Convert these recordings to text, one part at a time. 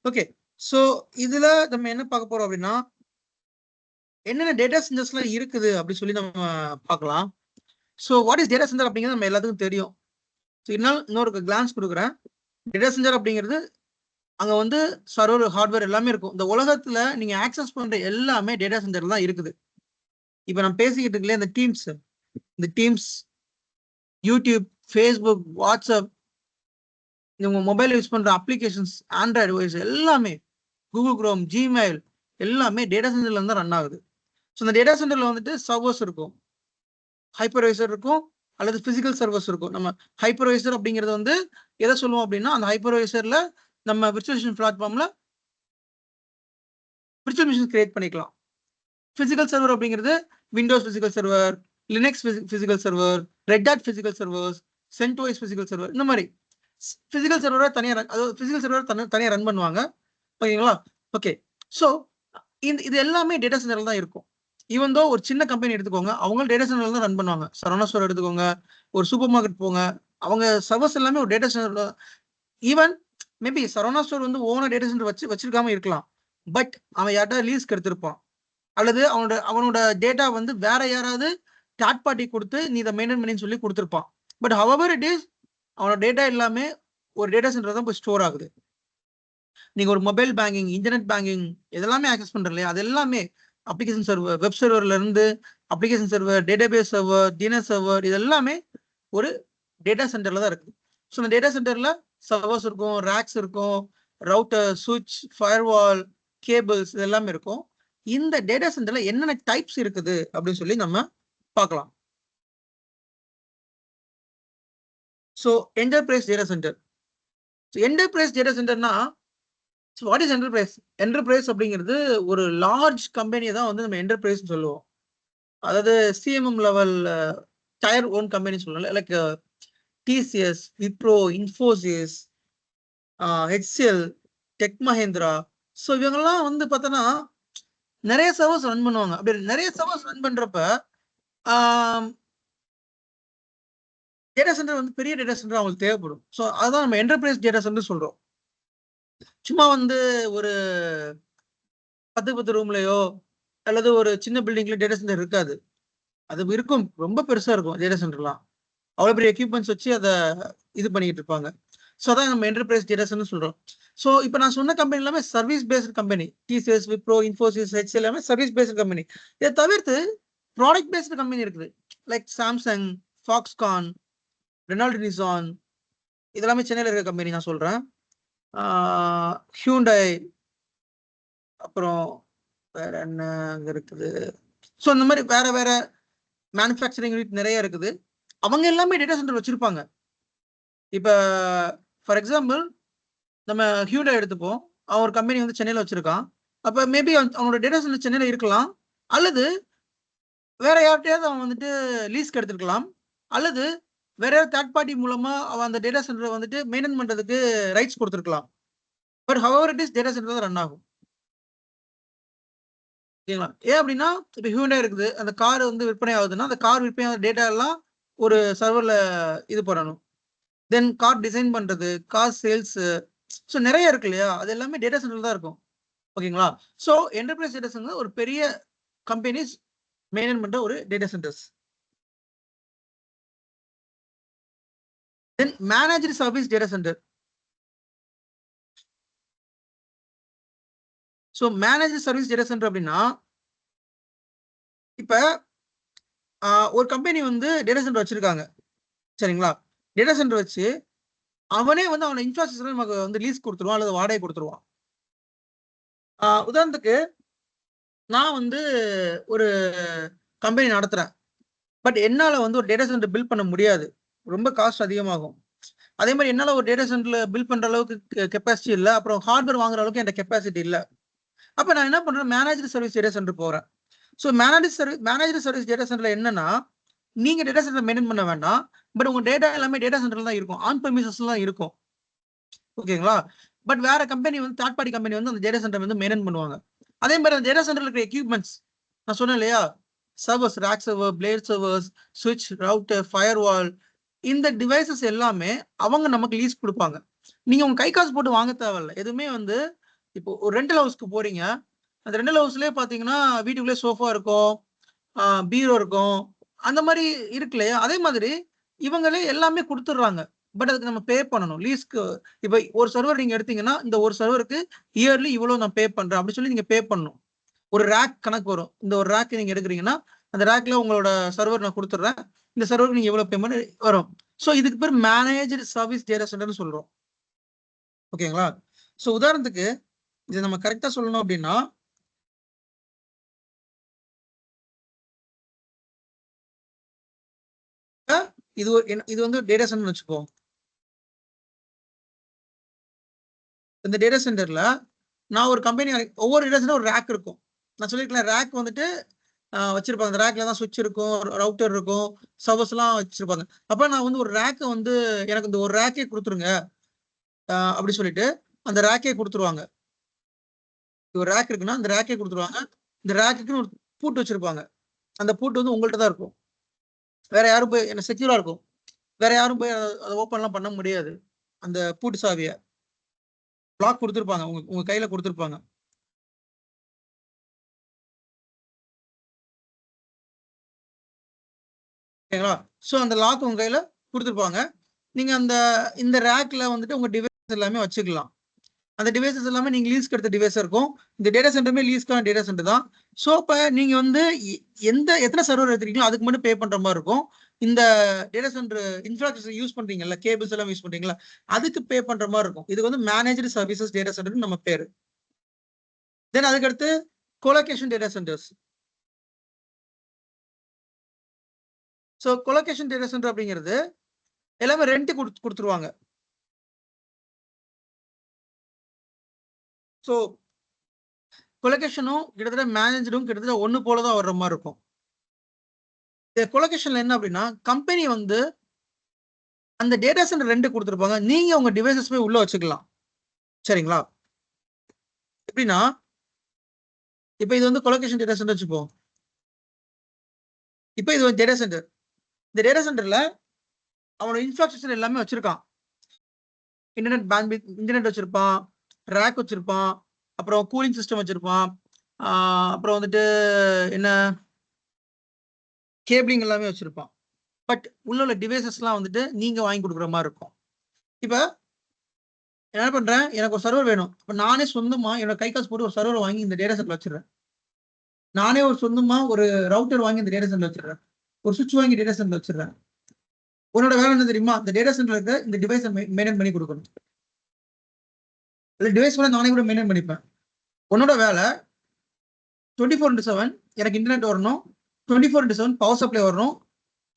Okay. So இதுல நம்ம என்ன பார்க்க போறோம் அப்படின்னா, என்னென்ன டேட்டா சென்டர்ஸ்லாம் இருக்குது அப்படின்னு சொல்லி நம்ம பார்க்கலாம். So what is data center அப்படிங்கிறது நம்ம எல்லாத்துக்கும் தெரியும். ஸோ இன்னொரு கிளான்ஸ் கொடுக்குறேன். டேட்டா சென்டர் அப்படிங்கிறது அங்க வந்து சர்வர், ஹார்ட்வேர் எல்லாமே இருக்கும். இந்த உலகத்துல நீங்க ஆக்சஸ் பண்ற எல்லாமே டேட்டா சென்டர்ல தான் இருக்குது. இப்ப நான் பேசிக்கிட்டு இருக்கலையே இந்த டீம்ஸ், யூடியூப், ஃபேஸ்புக், வாட்ஸ்அப், உங்க மொபைல் யூஸ் பண்ற அப்ளிகேஷன்ஸ், ஆண்ட்ராய்டு ஓஎஸ் எல்லாமே, கூகுள் குரோம், ஜிமெயில் எல்லாமே டேட்டா சென்டர்ல இருந்து தான் ரன் ஆகுது. ஸோ இந்த டேட்டா சென்டர்ல வந்துட்டு சர்வர்ஸ் இருக்கும், ஹைப்பர்வைசர் இருக்கும், அல்லது பிசிக்கல் சர்வர்ஸ் இருக்கும். நம்ம ஹைப்பர்வைசர் அப்படிங்கிறது வந்து எதை சொல்லுவோம் அப்படின்னா, அந்த ஹைப்பர்வைசர்ல நம்ம விர்ச்சுவலைசேஷன் பிளாட்ஃபார்ம்ல விர்ச்சுவல் மிஷின் கிரியேட் பண்ணிக்கலாம். பிசிக்கல் சர்வர் அப்படிங்கிறது Windows physical server, Linux physical server, red hot physical servers, CentOS physical server, இந்த மாதிரி பிசிக்கல் சர்வரை தனியாக, அதாவது பிசிக்கல் சர்வர் தனியாக ரன் பண்ணுவாங்க. ஓகேங்களா? ஓகே. ஸோ இது எல்லாமே டேட்டா சென்டர்ல தான் இருக்கும். ஈவன் தோ ஒரு சின்ன கம்பெனி எடுத்துக்கோங்க, அவங்க டேட்டா சென்டர்ல தான் ரன் பண்ணுவாங்க. சரவணா ஸ்டோர் எடுத்துக்கோங்க, ஒரு சூப்பர் மார்க்கெட் போங்க, அவங்க சர்வர்ஸ் எல்லாமே ஒரு டேட்டா சென்டர்ல. ஈவன் மேபி சரவணா ஸ்டோர் வந்து ஓனர் டேட்டா சென்டர் வச்சிருக்காம இருக்கலாம். பட் அவன் யார்ட்டா லீஸ்க்கு எடுத்திருப்பான், அல்லது அவனோட டேட்டா வந்து வேற யாராவது தேர்ட் பார்ட்டி கொடுத்து நீ இதை மெயின்டைன் பண்ணி சொல்லி கொடுத்துருப்பான். பட் ஹவவர் இட் இஸ், அவனோட டேட்டா எல்லாமே ஒரு டேட்டா சென்டர் தான் போய் ஸ்டோர் ஆகுது. நீங்க ஒரு மொபைல் பேங்கிங், இன்டர்நெட் பேங்கிங் இதெல்லாமே ஆக்சஸ் பண்ற இல்லையா, அது எல்லாமே அப்ளிகேஷன் சர்வர், வெப் சர்வர்ல இருந்து application server, database server, DNS server, இது எல்லாமே ஒரு டேட்டா சென்டர்ல தான் இருக்கு. ஸோ இந்த டேட்டா சென்டர்ல சர்வர்ஸ் இருக்கும், ரேக்ஸ் இருக்கும், ரவுட்டர், சுவிட்ச், ஃபயர்வால், கேபிள்ஸ் இது எல்லாமே இருக்கும். இந்த டேட்டா சென்டர்ல என்னென்ன டைப்ஸ் இருக்குது அப்படின்னு சொல்லி நம்ம பார்க்கலாம். So enterprise data center. Enterprise data சென்டர்னா வாட் இஸ் என்டர்பிரைஸ்? என்டர்பிரைஸ் அப்படிங்கிறது ஒரு லார்ஜ் கம்பெனியை தான் வந்து நம்ம என்டர்பிரைஸ் சொல்லுவோம். அதாவது CMM level tier one company சொல்லலாம். Like TCS, Wipro, Infosys, HCL, Tech Mahindra. So இவங்கெல்லாம் வந்து பார்த்தோன்னா நிறைய சர்வர்ஸ் ரன் பண்ணுவாங்க. அப்படி நிறைய சர்வர்ஸ் ரன் பண்றப்ப டேட்டா சென்டர் வந்து பெரிய டேட்டா சென்டர் அவங்களுக்கு தேவைப்படும். ஸோ அதுதான் நம்ம என்டர்பிரைஸ் டேட்டா சென்டர் சொல்றோம். சும்மா வந்து ஒரு 10 ரூம்லயோ அல்லது ஒரு சின்ன பில்டிங்ல டேட்டா சென்டர் இருக்காது. அது இருக்கும், ரொம்ப பெருசா இருக்கும் டேட்டா சென்டர்லாம். அவ்வளோ பெரிய எக்யூப்மெண்ட்ஸ் வச்சு அதை இது பண்ணிட்டு இருப்பாங்க. ஸோ அதான் நம்ம என்டர்பிரைஸ் டேட்டா சென்டர் சொல்றோம். ஸோ இப்போ நான் சொன்ன கம்பெனி எல்லாமே service based company. TCS, Wipro, Infosys, HCL எல்லாமே சர்வீஸ் பேஸ்ட் கம்பெனி. இதை தவிர்த்து ப்ராடக்ட் பேஸ்ட் கம்பெனி இருக்குது. Like Samsung, Foxconn, Renault Nissan, இதெல்லாமே சென்னையில் இருக்க கம்பெனி நான் சொல்றேன். ஹியூண்டை, அப்புறம் வேற என்ன அங்க இருக்குது. ஸோ இந்த மாதிரி வேற வேற மேனுஃபேக்சரிங் யூனிட் நிறைய இருக்குது. அவங்க எல்லாமே டேட்டா சென்டர் வச்சிருப்பாங்க. இப்போ ஃபார் எக்ஸாம்பிள் நம்ம ஹியூண்டை எடுத்துப்போம். அவன் ஒரு கம்பெனி வந்து சென்னையில் வச்சிருக்கான். அப்போ மேபி அவனோட டேட்டா சென்டர் சென்னையில் இருக்கலாம், அல்லது வேற யார்கிட்டயாவது அவன் வந்துட்டு லீஸ்க்கு எடுத்துருக்கலாம், அல்லது வேற தேர்ட் பார்ட்டி மூலமா அவன் அந்த டேட்டா சென்டரை வந்துட்டு மெயின்டைன் பண்றதுக்கு ரைட்ஸ் கொடுத்துருக்கலாம். But hour it is data centre தான் ரன் ஆகும். ஓகேங்களா? ஏன் அப்படின்னா இப்போ ஹியூண்டை இருக்குது, அந்த கார் வந்து விற்பனை ஆகுதுன்னா அந்த கார் விற்பனை டேட்டா எல்லாம் ஒரு சர்வர்ல இது பண்ணணும். தென் கார் டிசைன் பண்றது, கார் சேல்ஸ், ஸோ நிறைய இருக்கு இல்லையா, அது எல்லாமே டேட்டா சென்டர் தான் இருக்கும். ஓகேங்களா? ஸோ என்டர்பிரைஸ் டேட்டா சென்டர் ஒரு பெரிய கம்பெனிஸ் மெயின்டைன் பண்ற ஒரு data centers. Then managed service data center. So managed service data center அப்படின்னா, இப்ப ஒரு கம்பெனி வந்து டேட்டா சென்டர் வச்சிருக்காங்க, சரிங்களா? டேட்டா சென்டர் வச்சு அவனே வந்து அவன இன்ஃப்ராஸ்ட்ரக்சர் நமக்கு வந்து லீஸ் கொடுத்துருவான், அல்லது வாடகை கொடுத்துருவான். உதாரணத்துக்கு நான் வந்து ஒரு கம்பெனி நடத்துறேன். பட் என்னால வந்து ஒரு டேட்டா சென்டர் பில்ட் பண்ண முடியாது. ரொம்ப காஸ்ட் அதிகமாகும். அதே மாதிரி என்னால ஒரு டேட்டா சென்டர்ல பில்ட் பண்ற அளவுக்கு கெப்பாசிட்டி இல்ல. அப்புறம் ஹார்ட்வேர் வாங்குற அளவுக்கு என்கிட்ட கெப்பாசிட்டி இல்ல. அப்ப நான் என்ன பண்றேன், மேனேஜ்டு சர்வீஸ் டேட்டா சென்டர் போறேன். ஸோ மேனேஜ்டு சர்வீஸ் டேட்டா சென்டர்ல என்னன்னா, நீங்க டேட்டா சென்டர் மெயின்டைன் பண்ண வேண்டாம். பட் உங்க டேட்டா எல்லாமே டேட்டா சென்டர்ல தான் இருக்கும். ஆன் ப்ரெமிசஸ்ல தான் இருக்கும். ஓகேங்களா? பட் வேற கம்பெனி வந்து தேர்ட் பார்ட்டி கம்பெனி வந்து அந்த டேட்டா சென்டர் வந்து மெயின்டைன் பண்ணுவாங்க. அதே மாதிரி அந்த டேட்டா சென்டர்ல இருக்கிற எக்யூப்மெண்ட்ஸ் நான் சொன்னேன் இல்லையா, servers, rack server, blade servers, சுவிட்ச், ரவுட்டர், ஃபயர்வால், இந்த டிவைசஸ் எல்லாமே அவங்க நமக்கு லீஸ் கொடுப்பாங்க. நீங்க உங்க கை காசு போட்டு வாங்க தேவையில்ல. எதுவுமே வந்து இப்போ ஒரு ரெண்டல் ஹவுஸ்க்கு போறீங்க. அந்த ரெண்டல் ஹவுஸ்லயே பாத்தீங்கன்னா வீட்டுக்குள்ளே சோஃபா இருக்கும், பீரோ இருக்கும். அந்த மாதிரி இருக்கு இல்லையா? அதே மாதிரி இவங்களே எல்லாமே குடுத்துடுறாங்க. பட் அதுக்கு நம்ம பே பண்ணணும். லீஸ்க்கு இப்ப ஒரு சர்வர் நீங்க எடுத்தீங்கன்னா, இந்த ஒரு சர்வருக்கு இயர்லி இவ்வளோ நான் பே பண்றேன் அப்படின்னு சொல்லி நீங்க பே பண்ணணும். ஒரு ரேக் கணக்கு வரும். இந்த ஒரு ரேக் நீங்க எடுக்குறீங்கன்னா, அந்த ரேக்ல உங்களோட சர்வர் நான் குடுத்துடுறேன். இந்த சர்வருக்கு நீங்க எவ்வளோ பேமெண்ட் வரும். ஸோ இதுக்கு பேர் மேனேஜ்டு சர்வீஸ் டேட்டா சென்டர்ன்னு சொல்றோம். ஓகேங்களா? ஸோ உதாரணத்துக்கு இத நம்ம கரெக்ட்டா சொல்லணும் அப்படின்னா இது வந்து டேட்டா சென்டர்னு வச்சுப்போம். இந்த டேட்டா சென்டர்ல நான் ஒரு கம்பெனி ஒவ்வொரு டேட்டா சென்டர் ஒரு ரேக் இருக்கும். நான் சொல்லியிருக்கேன் ரேக் வந்துட்டு வச்சிருப்பாங்க. அந்த ரேக்ல தான் ஸ்விட்ச் இருக்கும், ரவுட்டர் இருக்கும், சர்வர்ஸ்லாம் வச்சிருப்பாங்க. அப்ப நான் வந்து ஒரு ரேக்க வந்து எனக்கு இந்த ஒரு ரேக்கே குடுத்துருங்க. அப்படி சொல்லிட்டு அந்த ரேக்கே குடுத்துருவாங்க. ஒரு ரேக் இருக்குன்னா, அந்த ரேக்கே குடுத்துருவாங்க. இந்த ரேக்குக்குன்னு ஒரு பூட்டு வச்சிருப்பாங்க. அந்த பூட்டு வந்து உங்கள்ட்ட தான் இருக்கும். வேற யாரும் போய் என்ன செக்யூரா இருக்கும். வேற யாரும் போய் அத ஓப்பன்லாம் பண்ண முடியாது. அந்த பூட்டு சாவிய. லாக் குடுத்துருப்பாங்க. உங்க உங்க கையில குடுத்துருப்பாங்க. ஓகேங்களா? ஸோ அந்த லாக் உங்க கையில குடுத்துருப்பாங்க. நீங்க இந்த ரேக்ல வந்துட்டு உங்க டிவைஸ் எல்லாமே வச்சுக்கலாம். அந்த டிவைஸஸ் எல்லாமே நீங்க லீஸ்க்கு எடுத்த டிவைஸா இருக்கும். இந்த டேட்டா சென்டருமே லீஸ்க்கான டேட்டா சென்டர் தான். ஸோ இப்ப நீங்க வந்து எத்தன சர்வர் எடுத்துருக்கீங்களோ அதுக்கு மட்டும் பே பண்ற மாரி இருக்கும். இந்த டேட்டா சென்டர் இன்ஃப்ராஸ்ட்ரக்சர் யூஸ் பண்றீங்கல்ல, கேபிள்ஸ் எல்லாம் யூஸ் பண்றீங்கல்ல, அதுக்கு பே பண்ற மாரி இருக்கும். இது வந்து மேனேஜ்டு சர்வீசஸ் டேட்டா சென்டர்ன்னு நம்ம பேரு. தென் அதுக்கடுத்து colocation data centers. So colocation data center அப்படிங்கிறது எல்லாமே ரென்ட் குடுத்துருவாங்க. ஸோ கொலோகேஷனும் கிட்டத்தட்ட மேனேஜரும் கிட்டத்தட்ட ஒண்ணு போல தான் வர்ற மாரி இருக்கும். இந்த கொலோகேஷன்ல என்ன அப்படின்னா, கம்பெனி வந்து அந்த டேட்டா சென்டர் ரென்ட் குடுத்துருப்பாங்க. நீங்க உங்க டிவைஸஸ் போய் உள்ள வச்சுக்கலாம். சரிங்களா? எப்படின்னா, இப்ப இது வந்து கொலோகேஷன் டேட்டா சென்டர் வச்சுப்போம். இப்ப இது ஒரு டேட்டா சென்டர். இந்த டேட்டா சென்டர்ல அவனோட இன்ஃப்ராஸ்ட்ரக்சர் எல்லாமே வச்சிருக்கான். இன்டர்நெட் பேண்ட்வித் இன்டர்நெட் வச்சிருப்பான், ரேக் வச்சிருப்பான், அப்புறம் கூலிங் சிஸ்டம் வச்சிருப்பான். ஆ அப்புறம் வந்துட்டு என்ன கேபிளிங் எல்லாமே வச்சிருப்பான். பட் உள்ள டிவைஸஸ்லாம் வந்துட்டு நீங்க வாங்கி குடுக்குற மாரி இருக்கும். இப்ப என்ன பண்றேன், எனக்கு ஒரு சர்வர் வேணும். இப்ப நானே சொந்தமா என்னோட கை காசு போட்டு ஒரு சர்வர் வாங்கி இந்த டேட்டா சென்டர்ல வச்சுடுறேன். நானே ஒரு சொந்தமா ஒரு ரவுட்டர் வாங்கி இந்த டேட்டா சென்டர்ல வச்சுடுறேன். ஒரு சுவிட்ச் வாங்கி டேட்டா சென்டர்ல வச்சுடுறேன். உன்னோட வேலை என்ன தெரியுமா? இந்த டேட்டா சென்டர்ல இருக்க இந்த டிவைஸ மெயின்டெயின் பண்ணி குடுக்கணும். இந்த டிவைஸ் கூட நானே கூட மெயின்டெயின் பண்ணிப்பேன். உன்னோட வேலை 24/7 எனக்கு இன்டர்நெட் வரணும். 24/7 பவர் சப்ளை வரணும்.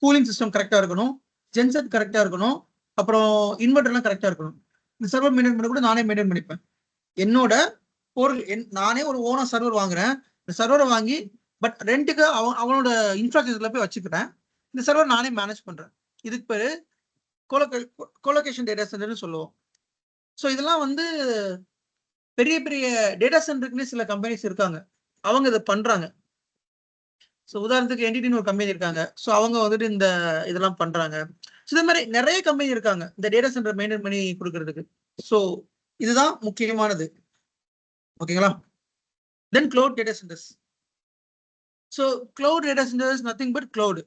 கூலிங் சிஸ்டம் கரெக்ட்டா இருக்கணும். ஜென்செட் கரெக்ட்டா இருக்கணும். அப்புறம் இன்வெர்டர்லாம் கரெக்ட்டா இருக்கணும். இந்த சர்வர் மெயின்டெயின் பண்ண கூட நானே மெயின்டெயின் பண்ணிப்பேன். என்னோட பொருள் நானே ஒரு ஓனா சர்வர் வாங்குறேன். இந்த சர்வர வாங்கி பட் ரென்ட்‌க்கு அவனோட இன்ஃப்ராஸ்ட்ரக்சர்ல போய் வச்சுக்கிறேன். இந்த சர்வர் நானே மேனேஜ் பண்றேன். இதுக்கு பேரு கொலோகே கொலோகேஷன் டேட்டா சென்டர்ன்னு சொல்லுவோம். ஸோ இதெல்லாம் வந்து பெரிய பெரிய டேட்டா சென்டருக்குன்னே சில கம்பெனிஸ் இருக்காங்க. அவங்க இத பண்றாங்க. ஸோ உதாரணத்துக்கு என்டிடின்னு ஒரு கம்பெனி இருக்காங்க. ஸோ அவங்க வந்துட்டு இதெல்லாம் பண்றாங்க. ஸோ இந்த மாரி நெறைய கம்பெனி இருக்காங்க. இந்த டேட்டா சென்டர் மெயின்டெயின் பண்ணி குடுக்குறதுக்கு. ஸோ இதுதான் முக்கியமானது. ஓகேங்களா? Then cloud data centers. So cloud data center is nothing but cloud.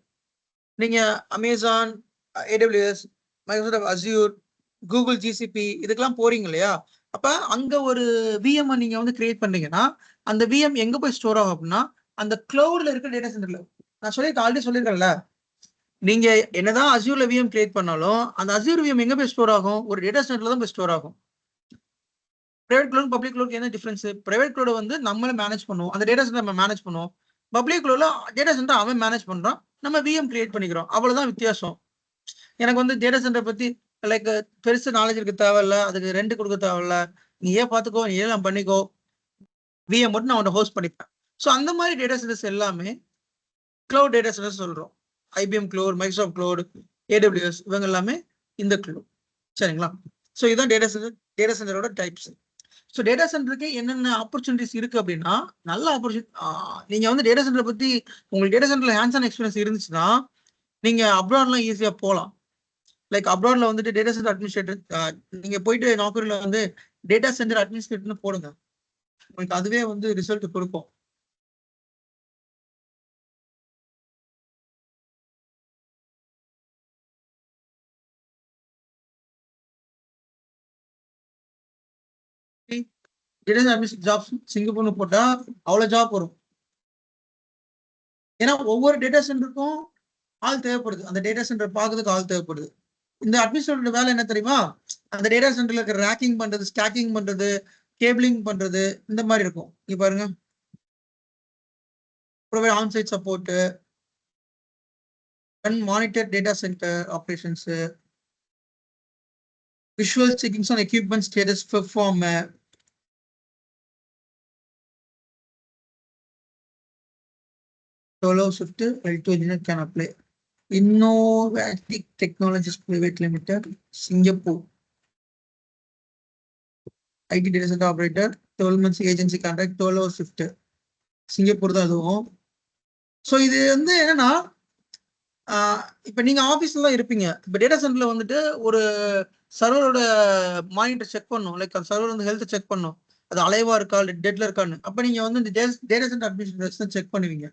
நீங்க Amazon, AWS, Microsoft Azure, Google GCP இதுக்கெல்லாம் போறீங்க இல்லையா? அப்ப அங்க ஒரு VM நீங்க வந்து கிரியேட் பண்றீங்கன்னா, அந்த VM எங்க போய் ஸ்டோர் ஆகும் அப்டின்னா, அந்த கிளவுட்ல இருக்க டேட்டா சென்டர்ல. நான் ஆல்ரெடி சொல்லியிருக்கேன்ல. நீங்க என்னதான் Azureல VM கிரியேட் பண்ணாலும், அந்த Azure VM எங்க போய் ஸ்டோர் ஆகும்? ஒரு டேட்டா சென்டர்ல தான் போய் ஸ்டோர் ஆகும். பிரைவேட் கிளவுட், பப்ளிக் கிளவுட்க்கு என்ன டிஃபரன்ஸ்? பிரைவேட் கிளவுட் வந்து நம்மளே மேனேஜ் பண்ணுவோம். அந்த டேட்டா சென்டர் நம்ம மேனேஜ் பண்ணுவோம். பப்ளிக் கிளவுட்ல டேட்டா சென்டர் அவன் மேனேஜ் பண்றான். நம்ம VM கிரியேட் பண்ணிக்கிறோம். அவ்வளவுதான் வித்தியாசம். எனக்கு வந்து டேட்டா சென்டர் பத்தி லைக் பெருசா நாலேட்ஜ் இருக்க தேவையில்ல. அதுக்கு ரென்ட் குடுக்க தேவையில்ல. நீயே பார்த்துக்கோ, நீயே எல்லாம் பண்ணிக்கோ. VM மட்டும் நான் உன்ன ஹோஸ்ட் பண்ணிப்பேன். ஸோ அந்த மாரி டேட்டா சென்டர்ஸ் எல்லாமே கிளவுட் டேட்டா சென்டர்ஸ் சொல்றோம். IBM cloud, Microsoft cloud, AWS இவங்க எல்லாமே இந்த கிளவுட். சரிங்களா? ஸோ இதான் டேட்டா சென்டரோட டைப்ஸ். ஸோ டேட்டா சென்டருக்கு என்னென்ன ஆப்பர்ச்சுனிட்டீஸ் இருக்கு அப்டின்னா, நல்ல நீங்க வந்து டேட்டா சென்டர பத்தி உங்களுக்கு டேட்டா சென்டர்ல ஹேண்ட்ஸ் ஆன் எக்ஸ்பீரியன்ஸ் இருந்துச்சுன்னா, நீங்க அப்ராட்லாம் ஈஸியா போலாம். லைக் அப்ராட்ல வந்துட்டு டேட்டா சென்டர் அட்மினிஸ்ட்ரேட்டர் நீங்க போயிட்டு நாக்ரில வந்து டேட்டா சென்டர் அட்மினிஸ்ட்ரேட்டர்ன்னு போடுங்க. உங்களுக்கு அதுவே வந்து ரிசல்ட் கொடுக்கும். ஜாப்ஸ் சிங்கப்பூர்னு போட்டா அவ்வளவு ஜாப் வரும். ஏன்னா ஒவ்வொரு டேட்டா சென்டருக்கும் ஆள் தேவைப்படுது. அந்த டேட்டா சென்டர் பார்க்கறதுக்கு ஆள் தேவைப்படுது. இந்த அட்மினிஸ்ட்ரேட்டர் வேலை என்ன தெரியுமா? அந்த டேட்டா சென்டர்ல இருக்கிற ரேக்கிங் பண்றது, ஸ்டாக்கிங் பண்றது, கேபிளிங் பண்றது, இந்த மாதிரி இருக்கும். இங்க பாருங்க, provide onsite support, run monitor data centre operations, visual checkings on equipment status perform, solo shift L2 engineer can apply. Innovatic Technologies Private Limited, Singapore. IT data center operator, 12 months agency contract, 12 hours shift. Singapore தான் அதுவும். So இது வந்து என்னன்னா, இப்போ நீங்க ஆஃபீஸ்ல இருப்பீங்க. இப்போ டேட்டா சென்டர்ல வந்துட்டு ஒரு சர்வரோட மானிட்டர் செக் பண்ணும். லைக் அந்த சர்வர் வந்து ஹெல்த் செக் பண்ணும். அது அலைவா இருக்கா, டெட்ல இருக்கான்னு. அப்போ நீங்க வந்து இந்த டேட்டா சென்டர் அட்மினிஸ்ட்ரேஷன் செக் பண்ணுவீங்க.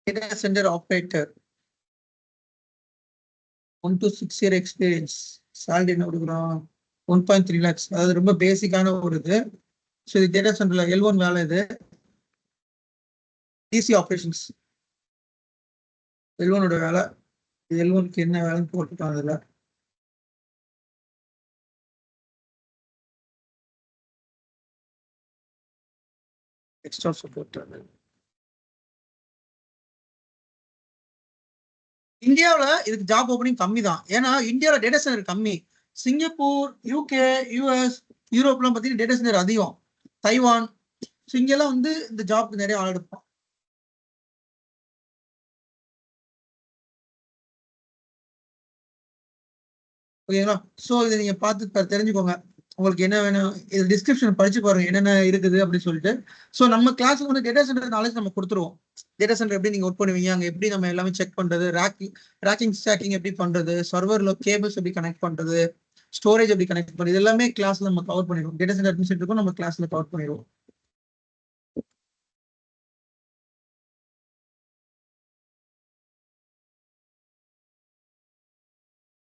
Data center operator, 1 to 6 year experience, salary என்ன கொடுக்குறோம், 1.3 lakhs. அதாவது ரொம்ப பேசிக்கான ஒரு இது. ஸோ இது டேட்டா சென்டர்ல L1 வேலை. இது டிசி ஆப்ரேஷன்ஸ் L1 வேலை. L1க்கு என்ன வேலைன்னு போட்டுட்டோம். அதுல எக்ஸ்ட்ரா சப்போர்ட். இந்தியாவில் இதுக்கு ஜாப் ஓப்பனிங் கம்மி தான். ஏன்னா இந்தியாவில் டேட்டா சென்டர் கம்மி. சிங்கப்பூர், யூகே, யூஎஸ், யூரோப்லாம் பார்த்தீங்கன்னா டேட்டா சென்டர் அதிகம். தைவான், ஸோ இங்கெல்லாம் வந்து இந்த ஜாப்க்கு நிறைய ஆள் எடுப்போம். ஓகேங்களா? ஸோ இதை நீங்க பார்த்து தெரிஞ்சுக்கோங்க. உங்களுக்கு என்ன வேணும், இது டிஸ்கிரிப்ஷன் படிச்சு பாருங்க என்னென்ன இருக்குது அப்படின்னு சொல்லிட்டு. ஸோ நம்ம கிளாஸ்ல வந்து டேட்டா சென்டர் நாலேஜ் நம்ம கொடுத்துருவோம். டேட்டா சென்டர் எப்படி நீங்க ஒர்க் பண்ணுவீங்க, அங்கே எப்படி நம்ம எல்லாமே செக் பண்றது, ரேக்கிங் ஸ்டாக்கிங் எப்படி பண்றது, சர்வர்ல கேபிள்ஸ் எப்படி கனெக்ட் பண்றது, ஸ்டோரேஜ் எப்படி கனெக்ட் பண்றது, இது எல்லாமே கிளாஸ்ல நம்ம கவர் பண்ணிடுவோம். டேட்டா சென்டர் அட்மினிஸ்ட்ரேட்டருக்கும் நம்ம கிளாஸ்ல கவர் பண்ணிடுவோம்.